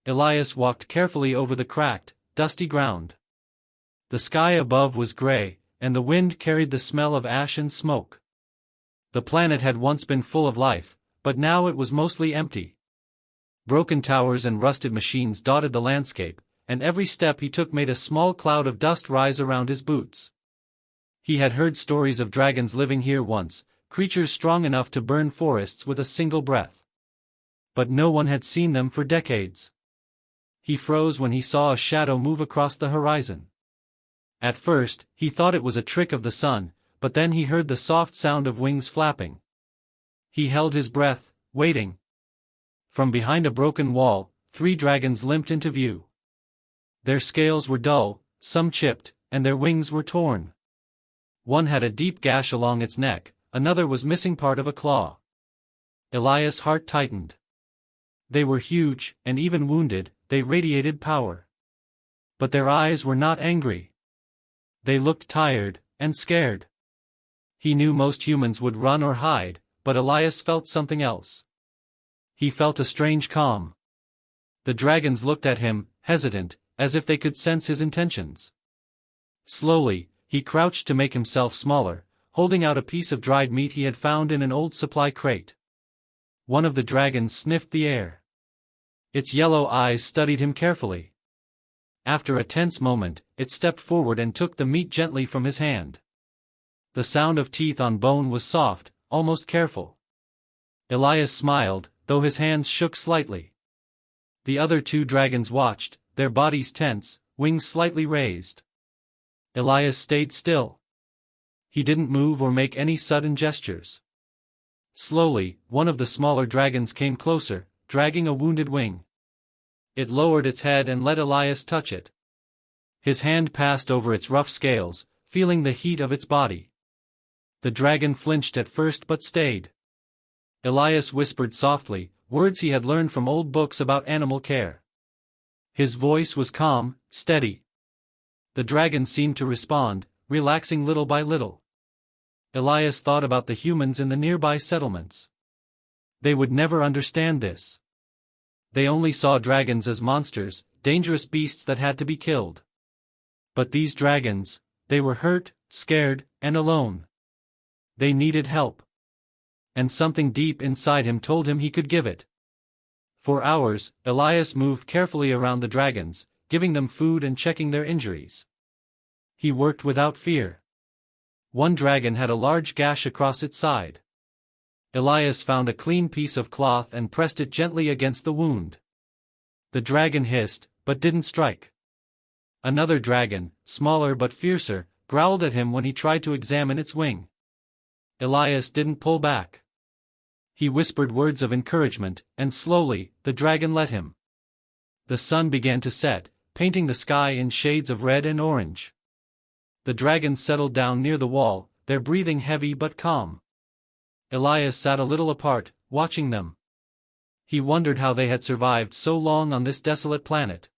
Elias walked carefully over the cracked, dusty ground. The sky above was gray, and the wind carried the smell of ash and smoke. The planet had once been full of life, but now it was mostly empty. Broken towers and rusted machines dotted the landscape, and every step he took made a small cloud of dust rise around his boots. He had heard stories of dragons living here once, creatures strong enough to burn forests with a single breath. But no one had seen them for decades. He froze when he saw a shadow move across the horizon. At first, he thought it was a trick of the sun, but then he heard the soft sound of wings flapping. He held his breath, waiting. From behind a broken wall, 3 dragons limped into view. Their scales were dull, some chipped, and their wings were torn. One had a deep gash along its neck, another was missing part of a claw. Elias' heart tightened. They were huge, and even wounded, they radiated power. But their eyes were not angry. They looked tired, and scared. He knew most humans would run or hide, but Elias felt something else. He felt a strange calm. The dragons looked at him, hesitant, as if they could sense his intentions. Slowly, he crouched to make himself smaller, holding out a piece of dried meat he had found in an old supply crate. One of the dragons sniffed the air. Its yellow eyes studied him carefully. After a tense moment, it stepped forward and took the meat gently from his hand. The sound of teeth on bone was soft, almost careful. Elias smiled, though his hands shook slightly. The other 2 dragons watched, their bodies tense, wings slightly raised. Elias stayed still. He didn't move or make any sudden gestures. Slowly, one of the smaller dragons came closer, dragging a wounded wing. It lowered its head and let Elias touch it. His hand passed over its rough scales, feeling the heat of its body. The dragon flinched at first but stayed. Elias whispered softly, words he had learned from old books about animal care. His voice was calm, steady. The dragon seemed to respond, relaxing little by little. Elias thought about the humans in the nearby settlements. They would never understand this. They only saw dragons as monsters, dangerous beasts that had to be killed. But these dragons, they were hurt, scared, and alone. They needed help. And something deep inside him told him he could give it. For hours, Elias moved carefully around the dragons, giving them food and checking their injuries. He worked without fear. One dragon had a large gash across its side. Elias found a clean piece of cloth and pressed it gently against the wound. The dragon hissed, but didn't strike. Another dragon, smaller but fiercer, growled at him when he tried to examine its wing. Elias didn't pull back. He whispered words of encouragement, and slowly, the dragon let him. The sun began to set, painting the sky in shades of red and orange. The dragons settled down near the wall, their breathing heavy but calm. Elias sat a little apart, watching them. He wondered how they had survived so long on this desolate planet.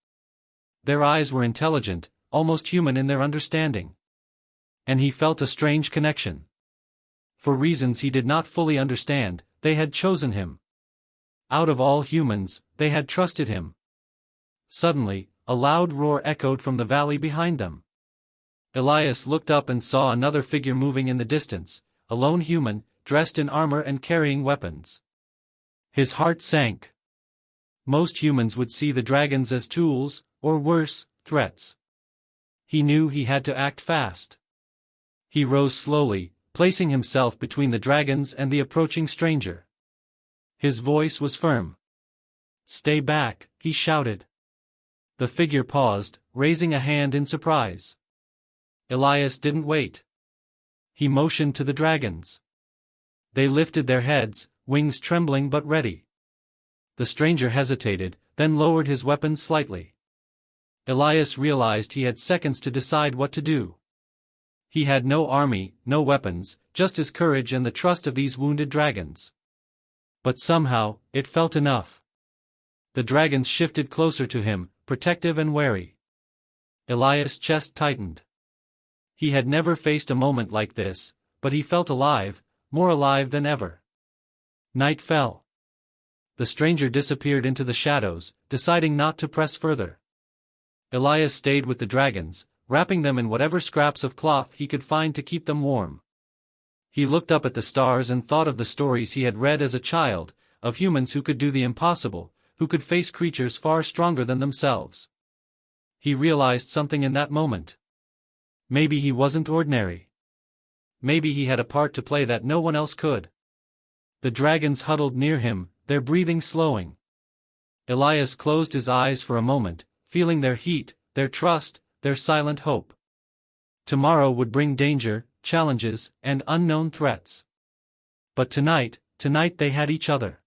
Their eyes were intelligent, almost human in their understanding. And he felt a strange connection. For reasons he did not fully understand, they had chosen him. Out of all humans, they had trusted him. Suddenly, a loud roar echoed from the valley behind them. Elias looked up and saw another figure moving in the distance, a lone human, dressed in armor and carrying weapons. His heart sank. Most humans would see the dragons as tools, or worse, threats. He knew he had to act fast. He rose slowly, placing himself between the dragons and the approaching stranger. His voice was firm. "Stay back," he shouted. The figure paused, raising a hand in surprise. Elias didn't wait. He motioned to the dragons. They lifted their heads, wings trembling but ready. The stranger hesitated, then lowered his weapon slightly. Elias realized he had seconds to decide what to do. He had no army, no weapons, just his courage and the trust of these wounded dragons. But somehow, it felt enough. The dragons shifted closer to him, protective and wary. Elias' chest tightened. He had never faced a moment like this, but he felt alive, more alive than ever. Night fell. The stranger disappeared into the shadows, deciding not to press further. Elias stayed with the dragons, wrapping them in whatever scraps of cloth he could find to keep them warm. He looked up at the stars and thought of the stories he had read as a child, of humans who could do the impossible, who could face creatures far stronger than themselves. He realized something in that moment. Maybe he wasn't ordinary. Maybe he had a part to play that no one else could. The dragons huddled near him, their breathing slowing. Elias closed his eyes for a moment, feeling their heat, their trust, their silent hope. Tomorrow would bring danger, challenges, and unknown threats. But tonight they had each other.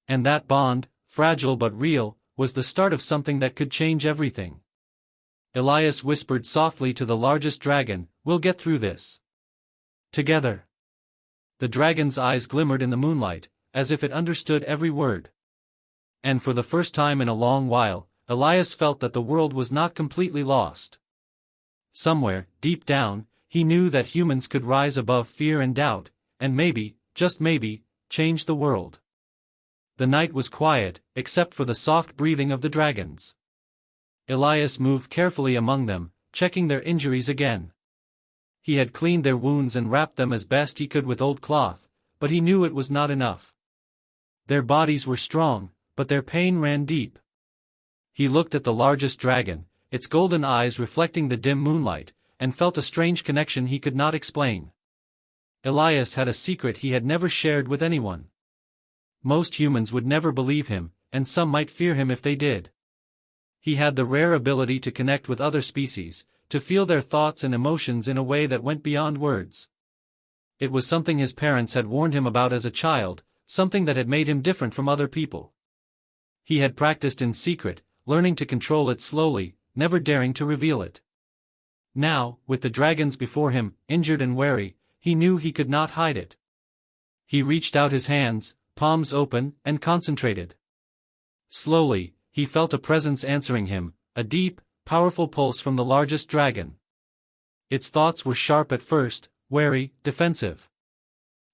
And that bond, fragile but real, was the start of something that could change everything. Elias whispered softly to the largest dragon, "We'll get through this. Together." The dragon's eyes glimmered in the moonlight, as if it understood every word. And for the first time in a long while, Elias felt that the world was not completely lost. Somewhere, deep down, he knew that humans could rise above fear and doubt, and maybe, just maybe, change the world. The night was quiet, except for the soft breathing of the dragons. Elias moved carefully among them, checking their injuries again. He had cleaned their wounds and wrapped them as best he could with old cloth, but he knew it was not enough. Their bodies were strong, but their pain ran deep. He looked at the largest dragon, its golden eyes reflecting the dim moonlight, and felt a strange connection he could not explain. Elias had a secret he had never shared with anyone. Most humans would never believe him, and some might fear him if they did. He had the rare ability to connect with other species, to feel their thoughts and emotions in a way that went beyond words. It was something his parents had warned him about as a child, something that had made him different from other people. He had practiced in secret, learning to control it slowly, never daring to reveal it. Now, with the dragons before him, injured and wary, he knew he could not hide it. He reached out his hands, palms open, and concentrated. Slowly, he felt a presence answering him, a deep, powerful pulse from the largest dragon. Its thoughts were sharp at first, wary, defensive.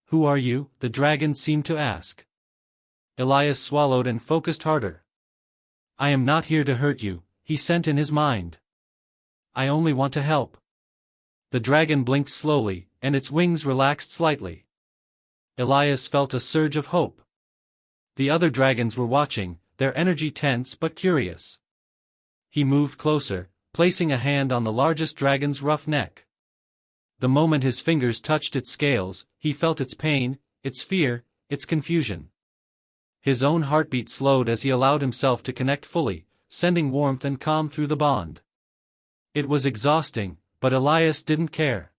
"Who are you?" the dragon seemed to ask. Elias swallowed and focused harder. "I am not here to hurt you," he sent in his mind. "I only want to help." The dragon blinked slowly, and its wings relaxed slightly. Elias felt a surge of hope. The other dragons were watching, their energy tense but curious. He moved closer, placing a hand on the largest dragon's rough neck. The moment his fingers touched its scales, he felt its pain, its fear, its confusion. His own heartbeat slowed as he allowed himself to connect fully, sending warmth and calm through the bond. It was exhausting, but Elias didn't care.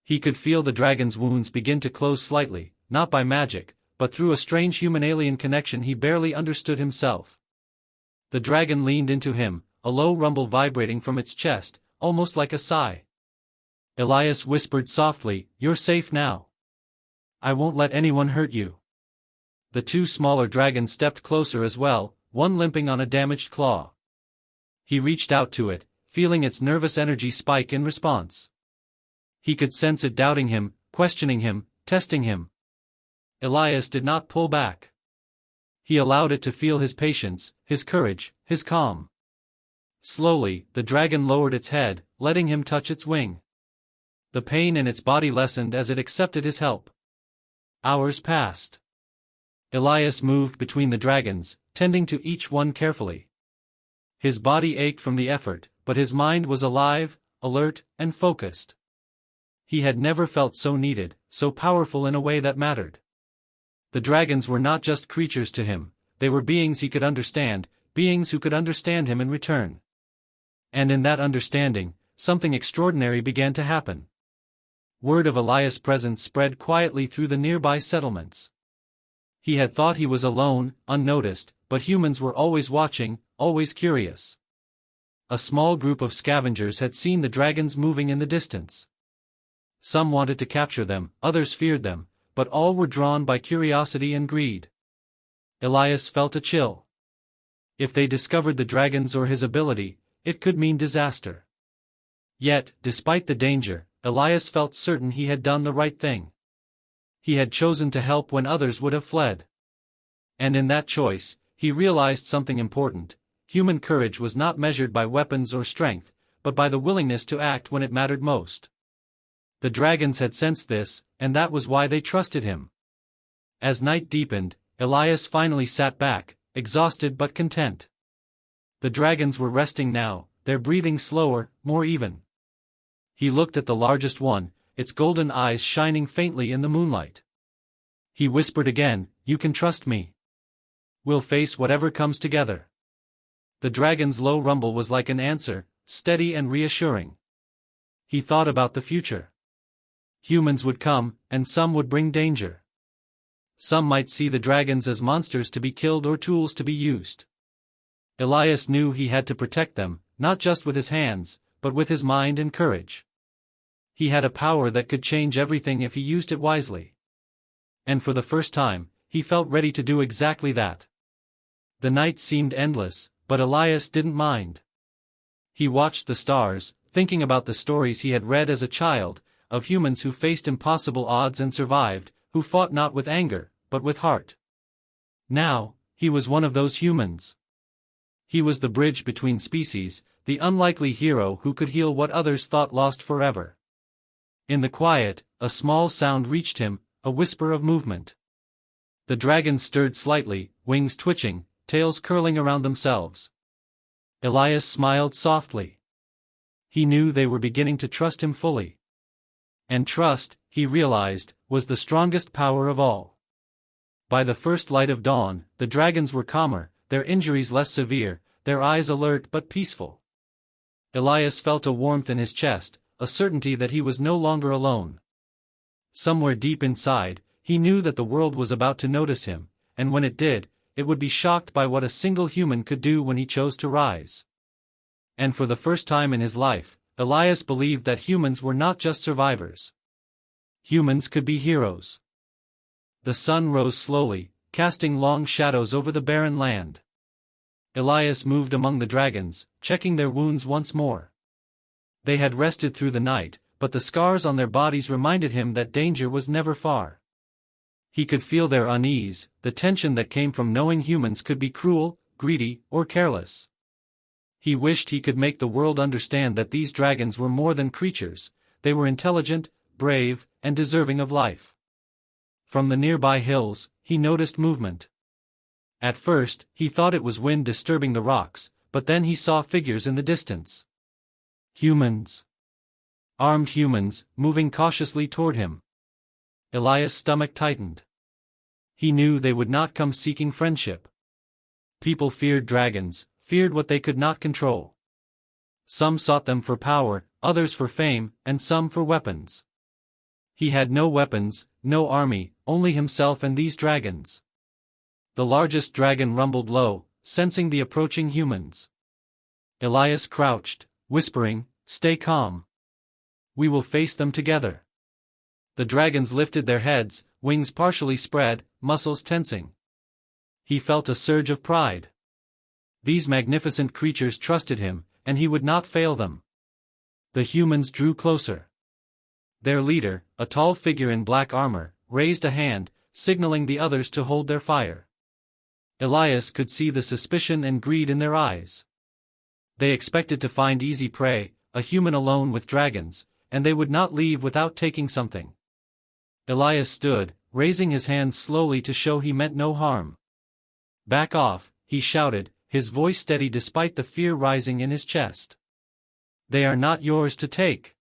He could feel the dragon's wounds begin to close slightly, not by magic, but through a strange human-alien connection he barely understood himself. The dragon leaned into him, a low rumble vibrating from its chest, almost like a sigh. Elias whispered softly, "You're safe now. I won't let anyone hurt you." The two smaller dragons stepped closer as well, one limping on a damaged claw. He reached out to it, feeling its nervous energy spike in response. He could sense it doubting him, questioning him, testing him. Elias did not pull back. He allowed it to feel his patience, his courage, his calm. Slowly, the dragon lowered its head, letting him touch its wing. The pain in its body lessened as it accepted his help. Hours passed. Elias moved between the dragons, tending to each one carefully. His body ached from the effort, but his mind was alive, alert, and focused. He had never felt so needed, so powerful in a way that mattered. The dragons were not just creatures to him, they were beings he could understand, beings who could understand him in return. And in that understanding, something extraordinary began to happen. Word of Elias' presence spread quietly through the nearby settlements. He had thought he was alone, unnoticed, but humans were always watching, always curious. A small group of scavengers had seen the dragons moving in the distance. Some wanted to capture them, others feared them, but all were drawn by curiosity and greed. Elias felt a chill. If they discovered the dragons or his ability, it could mean disaster. Yet, despite the danger, Elias felt certain he had done the right thing. He had chosen to help when others would have fled. And in that choice, he realized something important. Human courage was not measured by weapons or strength, but by the willingness to act when it mattered most. The dragons had sensed this, and that was why they trusted him. As night deepened, Elias finally sat back, exhausted but content. The dragons were resting now, their breathing slower, more even. He looked at the largest one, its golden eyes shining faintly in the moonlight. He whispered again, "You can trust me. We'll face whatever comes together." The dragon's low rumble was like an answer, steady and reassuring. He thought about the future. Humans would come, and some would bring danger. Some might see the dragons as monsters to be killed or tools to be used. Elias knew he had to protect them, not just with his hands, but with his mind and courage. He had a power that could change everything if he used it wisely. And for the first time, he felt ready to do exactly that. The night seemed endless, but Elias didn't mind. He watched the stars, thinking about the stories he had read as a child, of humans who faced impossible odds and survived, who fought not with anger, but with heart. Now, he was one of those humans. He was the bridge between species, the unlikely hero who could heal what others thought lost forever. In the quiet, a small sound reached him, a whisper of movement. The dragons stirred slightly, wings twitching, tails curling around themselves. Elias smiled softly. He knew they were beginning to trust him fully. And trust, he realized, was the strongest power of all. By the first light of dawn, the dragons were calmer, their injuries less severe, their eyes alert but peaceful. Elias felt a warmth in his chest, a certainty that he was no longer alone. Somewhere deep inside, he knew that the world was about to notice him, and when it did, it would be shocked by what a single human could do when he chose to rise. And for the first time in his life, Elias believed that humans were not just survivors. Humans could be heroes. The sun rose slowly, casting long shadows over the barren land. Elias moved among the dragons, checking their wounds once more. They had rested through the night, but the scars on their bodies reminded him that danger was never far. He could feel their unease, the tension that came from knowing humans could be cruel, greedy, or careless. He wished he could make the world understand that these dragons were more than creatures, they were intelligent, brave, and deserving of life. From the nearby hills, he noticed movement. At first, he thought it was wind disturbing the rocks, but then he saw figures in the distance. Humans. Armed humans, moving cautiously toward him. Elias' stomach tightened. He knew they would not come seeking friendship. People feared dragons, feared what they could not control. Some sought them for power, others for fame, and some for weapons. He had no weapons, no army, only himself and these dragons. The largest dragon rumbled low, sensing the approaching humans. Elias crouched, whispering, "Stay calm. We will face them together." The dragons lifted their heads, wings partially spread, muscles tensing. He felt a surge of pride. These magnificent creatures trusted him, and he would not fail them. The humans drew closer. Their leader, a tall figure in black armor, raised a hand, signaling the others to hold their fire. Elias could see the suspicion and greed in their eyes. They expected to find easy prey, a human alone with dragons, and they would not leave without taking something. Elias stood, raising his hands slowly to show he meant no harm. "Back off," he shouted, his voice steady despite the fear rising in his chest. "They are not yours to take."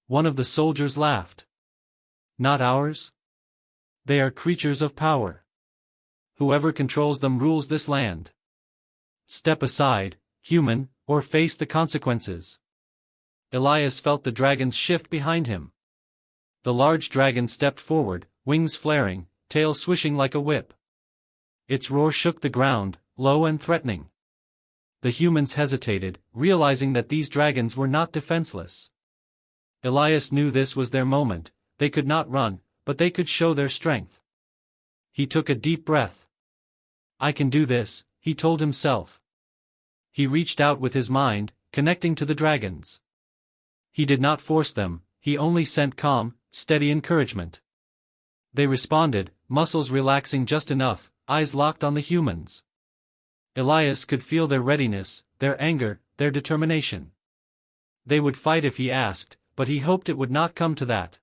One of the soldiers laughed. "Not ours? They are creatures of power. Whoever controls them rules this land. Step aside, human, or face the consequences." Elias felt the dragons shift behind him. The large dragon stepped forward, wings flaring, tail swishing like a whip. Its roar shook the ground, low and threatening. The humans hesitated, realizing that these dragons were not defenseless. Elias knew this was their moment. They could not run, but they could show their strength. He took a deep breath. "I can do this," he told himself. He reached out with his mind, connecting to the dragons. He did not force them, he only sent calm, steady encouragement. They responded, muscles relaxing just enough, eyes locked on the humans. Elias could feel their readiness, their anger, their determination. They would fight if he asked, but he hoped it would not come to that.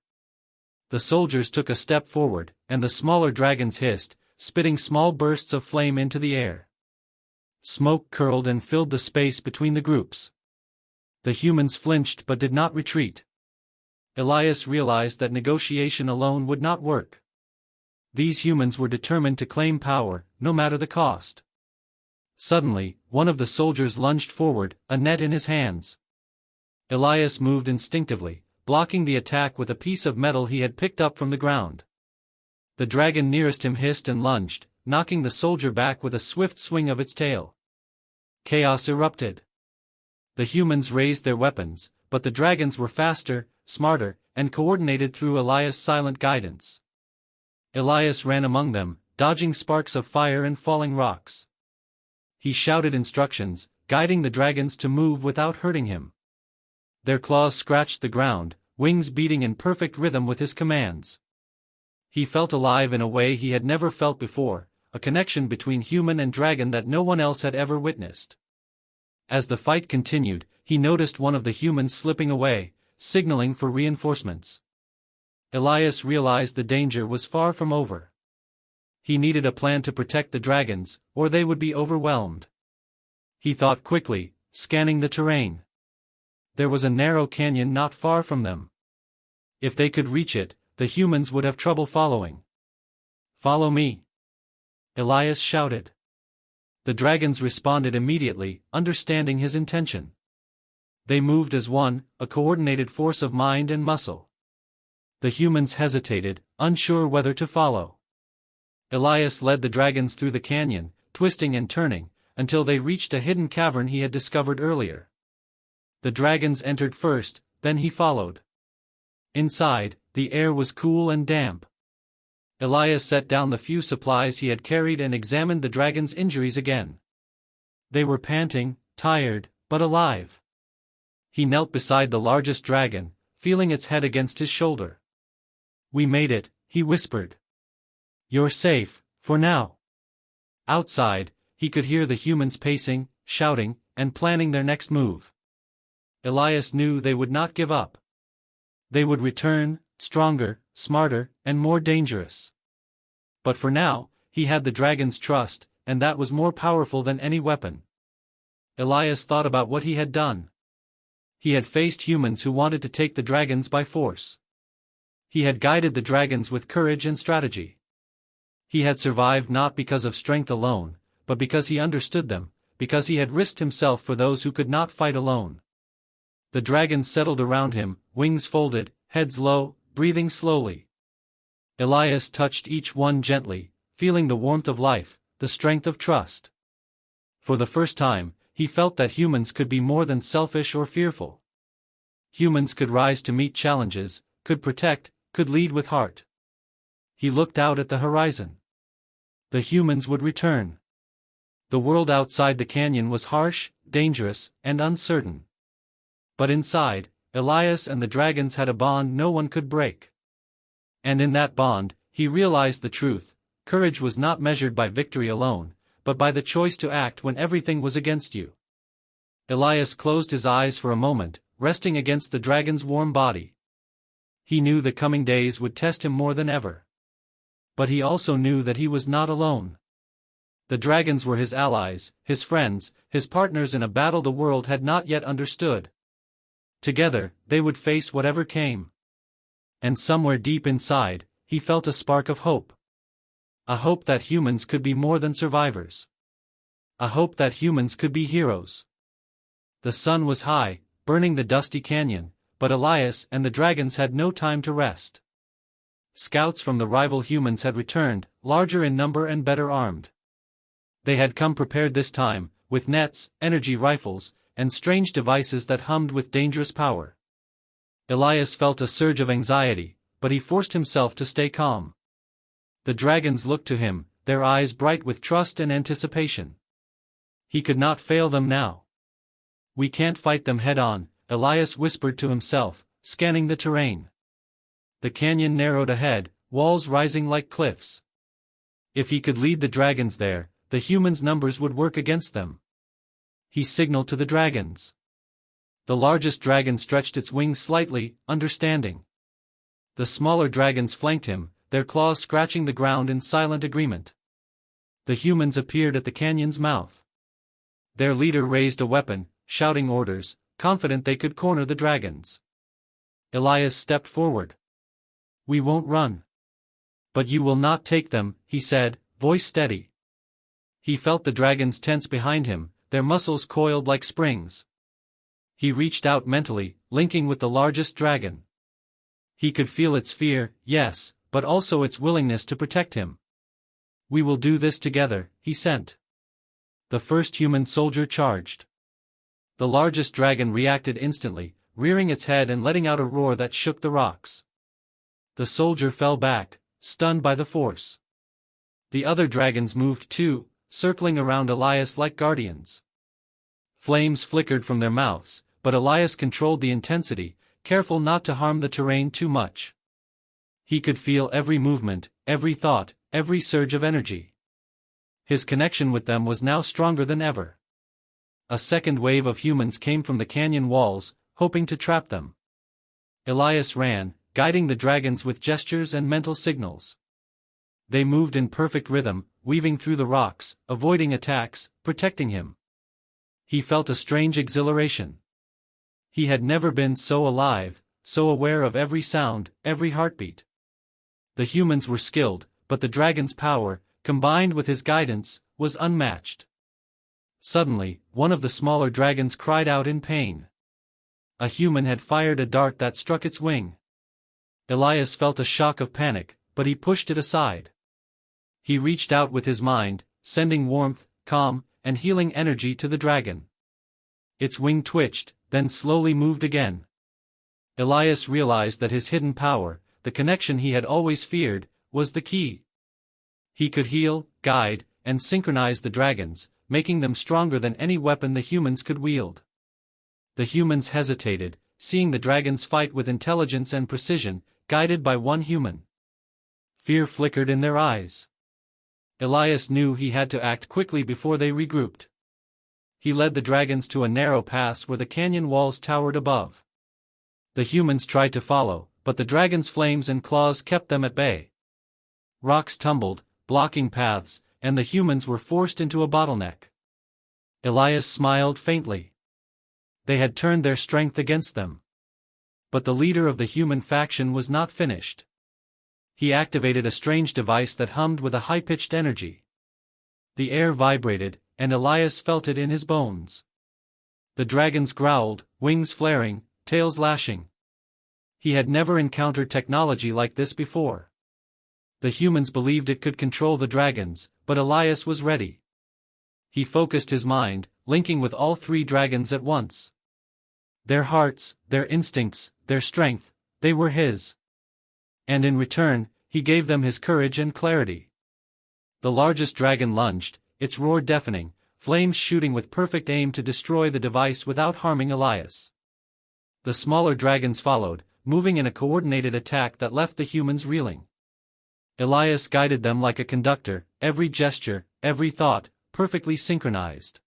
The soldiers took a step forward, and the smaller dragons hissed, spitting small bursts of flame into the air. Smoke curled and filled the space between the groups. The humans flinched but did not retreat. Elias realized that negotiation alone would not work. These humans were determined to claim power, no matter the cost. Suddenly, one of the soldiers lunged forward, a net in his hands. Elias moved instinctively, blocking the attack with a piece of metal he had picked up from the ground. The dragon nearest him hissed and lunged, knocking the soldier back with a swift swing of its tail. Chaos erupted. The humans raised their weapons, but the dragons were faster, smarter, and coordinated through Elias' silent guidance. Elias ran among them, dodging sparks of fire and falling rocks. He shouted instructions, guiding the dragons to move without hurting him. Their claws scratched the ground, wings beating in perfect rhythm with his commands. He felt alive in a way he had never felt before, a connection between human and dragon that no one else had ever witnessed. As the fight continued, he noticed one of the humans slipping away, signaling for reinforcements. Elias realized the danger was far from over. He needed a plan to protect the dragons, or they would be overwhelmed. He thought quickly, scanning the terrain. There was a narrow canyon not far from them. If they could reach it, the humans would have trouble following. "Follow me!" Elias shouted. The dragons responded immediately, understanding his intention. They moved as one, a coordinated force of mind and muscle. The humans hesitated, unsure whether to follow. Elias led the dragons through the canyon, twisting and turning, until they reached a hidden cavern he had discovered earlier. The dragons entered first, then he followed. Inside, the air was cool and damp. Elias set down the few supplies he had carried and examined the dragons' injuries again. They were panting, tired, but alive. He knelt beside the largest dragon, feeling its head against his shoulder. "We made it," he whispered. "You're safe, for now." Outside, he could hear the humans pacing, shouting, and planning their next move. Elias knew they would not give up. They would return, stronger, smarter, and more dangerous. But for now, he had the dragon's trust, and that was more powerful than any weapon. Elias thought about what he had done. He had faced humans who wanted to take the dragons by force. He had guided the dragons with courage and strategy. He had survived not because of strength alone, but because he understood them, because he had risked himself for those who could not fight alone. The dragons settled around him, wings folded, heads low, breathing slowly. Elias touched each one gently, feeling the warmth of life, the strength of trust. For the first time, he felt that humans could be more than selfish or fearful. Humans could rise to meet challenges, could protect, could lead with heart. He looked out at the horizon. The humans would return. The world outside the canyon was harsh, dangerous, and uncertain. But inside, Elias and the dragons had a bond no one could break. And in that bond, he realized the truth: courage was not measured by victory alone, but by the choice to act when everything was against you. Elias closed his eyes for a moment, resting against the dragon's warm body. He knew the coming days would test him more than ever. But he also knew that he was not alone. The dragons were his allies, his friends, his partners in a battle the world had not yet understood. Together, they would face whatever came. And somewhere deep inside, he felt a spark of hope. A hope that humans could be more than survivors. A hope that humans could be heroes. The sun was high, burning the dusty canyon, but Elias and the dragons had no time to rest. Scouts from the rival humans had returned, larger in number and better armed. They had come prepared this time, with nets, energy rifles, and strange devices that hummed with dangerous power. Elias felt a surge of anxiety, but he forced himself to stay calm. The dragons looked to him, their eyes bright with trust and anticipation. He could not fail them now. "We can't fight them head-on," Elias whispered to himself, scanning the terrain. The canyon narrowed ahead, walls rising like cliffs. If he could lead the dragons there, the humans' numbers would work against them. He signaled to the dragons. The largest dragon stretched its wings slightly, understanding. The smaller dragons flanked him, their claws scratching the ground in silent agreement. The humans appeared at the canyon's mouth. Their leader raised a weapon, shouting orders, confident they could corner the dragons. Elias stepped forward. "We won't run. But you will not take them," he said, voice steady. He felt the dragons tense behind him, their muscles coiled like springs. He reached out mentally, linking with the largest dragon. He could feel its fear, yes, but also its willingness to protect him. "We will do this together," he sent. The first human soldier charged. The largest dragon reacted instantly, rearing its head and letting out a roar that shook the rocks. The soldier fell back, stunned by the force. The other dragons moved too, circling around Elias like guardians. Flames flickered from their mouths, but Elias controlled the intensity, careful not to harm the terrain too much. He could feel every movement, every thought, every surge of energy. His connection with them was now stronger than ever. A second wave of humans came from the canyon walls, hoping to trap them. Elias ran, guiding the dragons with gestures and mental signals. They moved in perfect rhythm, weaving through the rocks, avoiding attacks, protecting him. He felt a strange exhilaration. He had never been so alive, so aware of every sound, every heartbeat. The humans were skilled, but the dragon's power, combined with his guidance, was unmatched. Suddenly, one of the smaller dragons cried out in pain. A human had fired a dart that struck its wing. Elias felt a shock of panic, but he pushed it aside. He reached out with his mind, sending warmth, calm, and healing energy to the dragon. Its wing twitched, then slowly moved again. Elias realized that his hidden power, the connection he had always feared, was the key. He could heal, guide, and synchronize the dragons, making them stronger than any weapon the humans could wield. The humans hesitated, seeing the dragons fight with intelligence and precision, guided by one human. Fear flickered in their eyes. Elias knew he had to act quickly before they regrouped. He led the dragons to a narrow pass where the canyon walls towered above. The humans tried to follow, but the dragons' flames and claws kept them at bay. Rocks tumbled, blocking paths, and the humans were forced into a bottleneck. Elias smiled faintly. They had turned their strength against them. But the leader of the human faction was not finished. He activated a strange device that hummed with a high-pitched energy. The air vibrated, and Elias felt it in his bones. The dragons growled, wings flaring, tails lashing. He had never encountered technology like this before. The humans believed it could control the dragons, but Elias was ready. He focused his mind, linking with all three dragons at once. Their hearts, their instincts, their strength, they were his. And in return, he gave them his courage and clarity. The largest dragon lunged, its roar deafening, flames shooting with perfect aim to destroy the device without harming Elias. The smaller dragons followed, moving in a coordinated attack that left the humans reeling. Elias guided them like a conductor, every gesture, every thought, perfectly synchronized.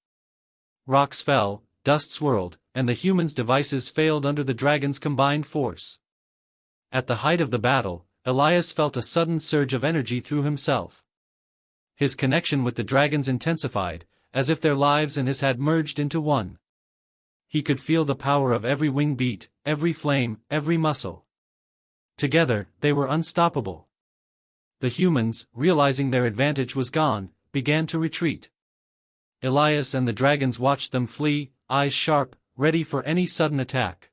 Rocks fell, dust swirled, and the humans' devices failed under the dragon's combined force. At the height of the battle, Elias felt a sudden surge of energy through himself. His connection with the dragons intensified, as if their lives and his had merged into one. He could feel the power of every wing beat, every flame, every muscle. Together, they were unstoppable. The humans, realizing their advantage was gone, began to retreat. Elias and the dragons watched them flee, eyes sharp, ready for any sudden attack.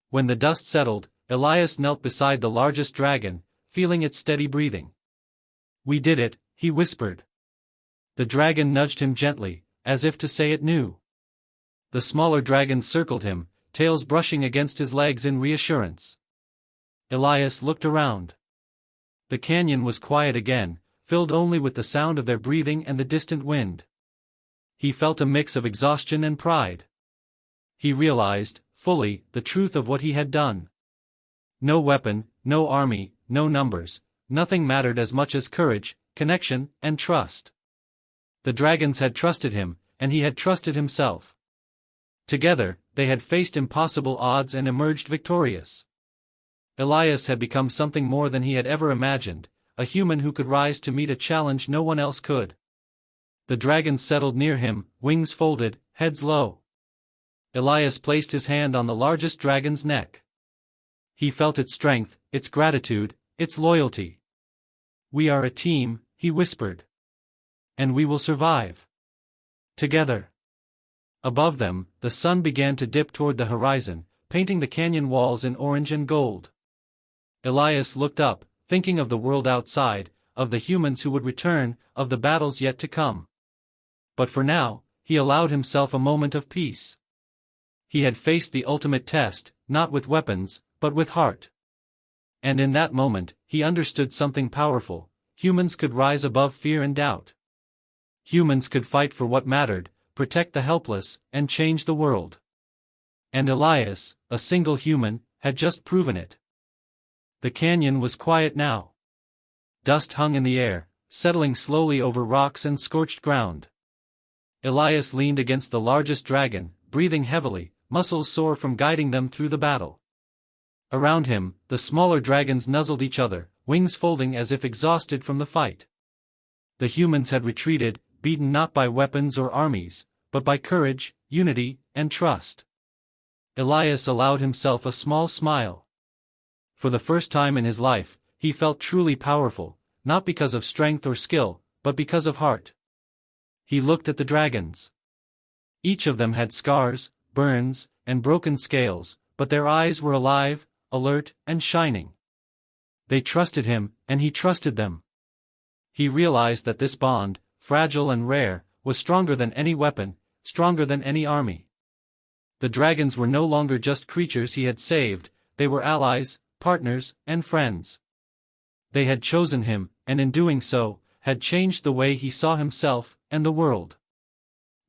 When the dust settled, Elias knelt beside the largest dragon, feeling its steady breathing. "We did it," he whispered. The dragon nudged him gently, as if to say it knew. The smaller dragons circled him, tails brushing against his legs in reassurance. Elias looked around. The canyon was quiet again, filled only with the sound of their breathing and the distant wind. He felt a mix of exhaustion and pride. He realized, fully, the truth of what he had done. No weapon, no army, no numbers, nothing mattered as much as courage, connection, and trust. The dragons had trusted him, and he had trusted himself. Together, they had faced impossible odds and emerged victorious. Elias had become something more than he had ever imagined, a human who could rise to meet a challenge no one else could. The dragons settled near him, wings folded, heads low. Elias placed his hand on the largest dragon's neck. He felt its strength, its gratitude, its loyalty. "We are a team," he whispered. "And we will survive. Together." Above them, the sun began to dip toward the horizon, painting the canyon walls in orange and gold. Elias looked up, thinking of the world outside, of the humans who would return, of the battles yet to come. But for now, he allowed himself a moment of peace. He had faced the ultimate test, not with weapons, but with heart. And in that moment, he understood something powerful: humans could rise above fear and doubt. Humans could fight for what mattered, protect the helpless, and change the world. And Elias, a single human, had just proven it. The canyon was quiet now. Dust hung in the air, settling slowly over rocks and scorched ground. Elias leaned against the largest dragon, breathing heavily, muscles sore from guiding them through the battle. Around him, the smaller dragons nuzzled each other, wings folding as if exhausted from the fight. The humans had retreated, beaten not by weapons or armies, but by courage, unity, and trust. Elias allowed himself a small smile. For the first time in his life, he felt truly powerful, not because of strength or skill, but because of heart. He looked at the dragons. Each of them had scars, burns, and broken scales, but their eyes were alive, alert, and shining. They trusted him, and he trusted them. He realized that this bond, fragile and rare, was stronger than any weapon, stronger than any army. The dragons were no longer just creatures he had saved, they were allies, partners, and friends. They had chosen him, and in doing so, had changed the way he saw himself and the world.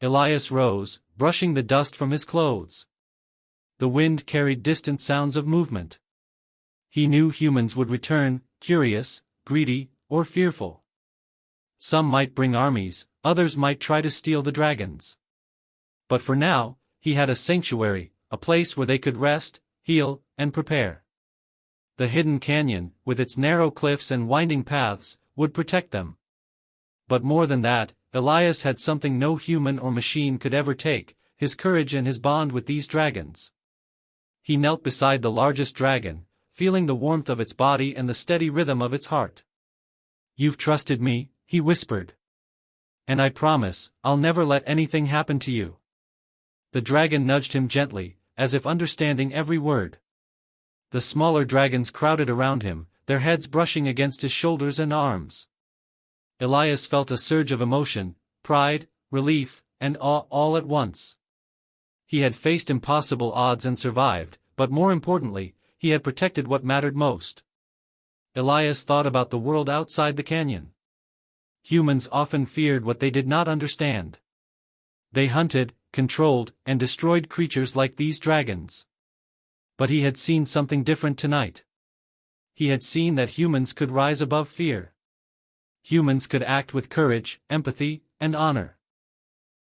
Elias rose, brushing the dust from his clothes. The wind carried distant sounds of movement. He knew humans would return, curious, greedy, or fearful. Some might bring armies, others might try to steal the dragons. But for now, he had a sanctuary, a place where they could rest, heal, and prepare. The hidden canyon, with its narrow cliffs and winding paths, would protect them. But more than that, Elias had something no human or machine could ever take: his courage and his bond with these dragons. He knelt beside the largest dragon, feeling the warmth of its body and the steady rhythm of its heart. "You've trusted me," he whispered. "And I promise, I'll never let anything happen to you." The dragon nudged him gently, as if understanding every word. The smaller dragons crowded around him, their heads brushing against his shoulders and arms. Elias felt a surge of emotion, pride, relief, and awe all at once. He had faced impossible odds and survived, but more importantly, he had protected what mattered most. Elias thought about the world outside the canyon. Humans often feared what they did not understand. They hunted, controlled, and destroyed creatures like these dragons. But he had seen something different tonight. He had seen that humans could rise above fear. Humans could act with courage, empathy, and honor.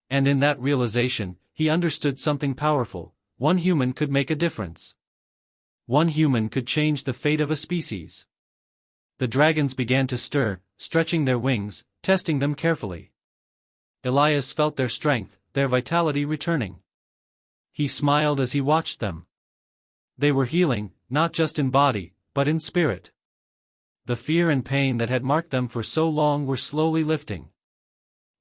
And in that realization, he understood something powerful: one human could make a difference. One human could change the fate of a species. The dragons began to stir, stretching their wings, testing them carefully. Elias felt their strength, their vitality returning. He smiled as he watched them. They were healing, not just in body, but in spirit. The fear and pain that had marked them for so long were slowly lifting.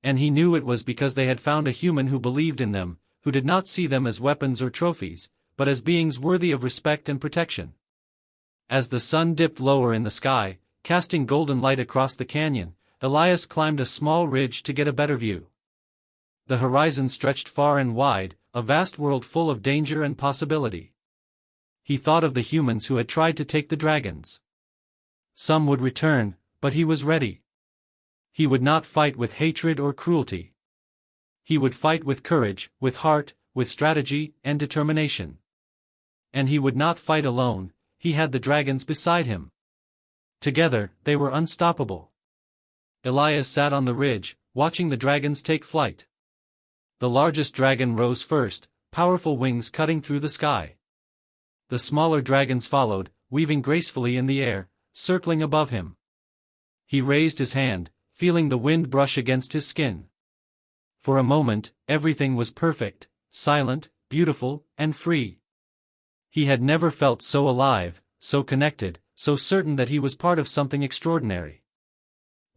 And he knew it was because they had found a human who believed in them, who did not see them as weapons or trophies, but as beings worthy of respect and protection. As the sun dipped lower in the sky, casting golden light across the canyon, Elias climbed a small ridge to get a better view. The horizon stretched far and wide, a vast world full of danger and possibility. He thought of the humans who had tried to take the dragons. Some would return, but he was ready. He would not fight with hatred or cruelty. He would fight with courage, with heart, with strategy and determination. And he would not fight alone, he had the dragons beside him. Together, they were unstoppable. Elias sat on the ridge, watching the dragons take flight. The largest dragon rose first, powerful wings cutting through the sky. The smaller dragons followed, weaving gracefully in the air, circling above him. He raised his hand, feeling the wind brush against his skin. For a moment, everything was perfect, silent, beautiful, and free. He had never felt so alive, so connected, so certain that he was part of something extraordinary.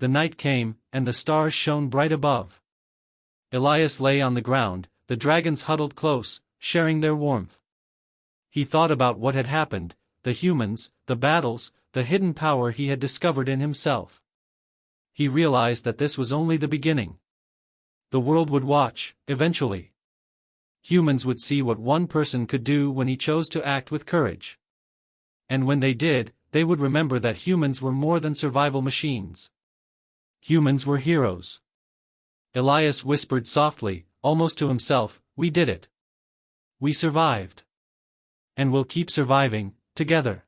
The night came, and the stars shone bright above. Elias lay on the ground, the dragons huddled close, sharing their warmth. He thought about what had happened, the humans, the battles, the hidden power he had discovered in himself. He realized that this was only the beginning. The world would watch, eventually. Humans would see what one person could do when he chose to act with courage. And when they did, they would remember that humans were more than survival machines. Humans were heroes. Elias whispered softly, almost to himself, "We did it. We survived. And we'll keep surviving, together."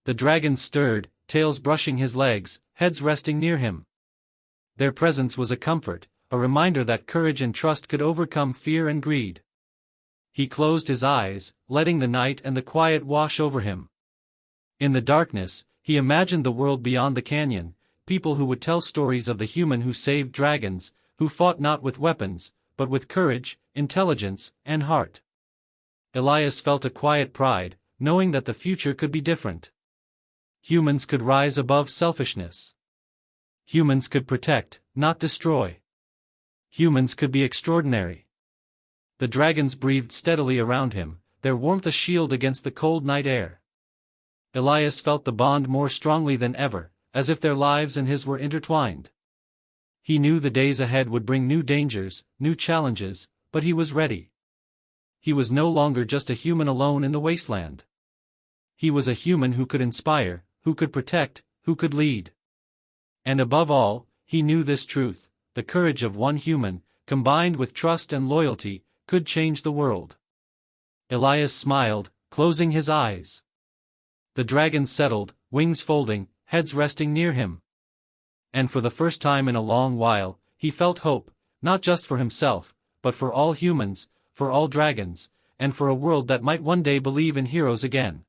The dragons stirred, tails brushing his legs, heads resting near him. Their presence was a comfort, a reminder that courage and trust could overcome fear and greed. He closed his eyes, letting the night and the quiet wash over him. In the darkness, he imagined the world beyond the canyon, people who would tell stories of the human who saved dragons, who fought not with weapons, but with courage, intelligence, and heart. Elias felt a quiet pride, knowing that the future could be different. Humans could rise above selfishness. Humans could protect, not destroy. Humans could be extraordinary. The dragons breathed steadily around him, their warmth a shield against the cold night air. Elias felt the bond more strongly than ever, as if their lives and his were intertwined. He knew the days ahead would bring new dangers, new challenges, but he was ready. He was no longer just a human alone in the wasteland. He was a human who could inspire, who could protect, who could lead. And above all, he knew this truth: the courage of one human, combined with trust and loyalty, could change the world. Elias smiled, closing his eyes. The dragons settled, wings folding, heads resting near him. And for the first time in a long while, he felt hope, not just for himself, but for all humans, for all dragons, and for a world that might one day believe in heroes again.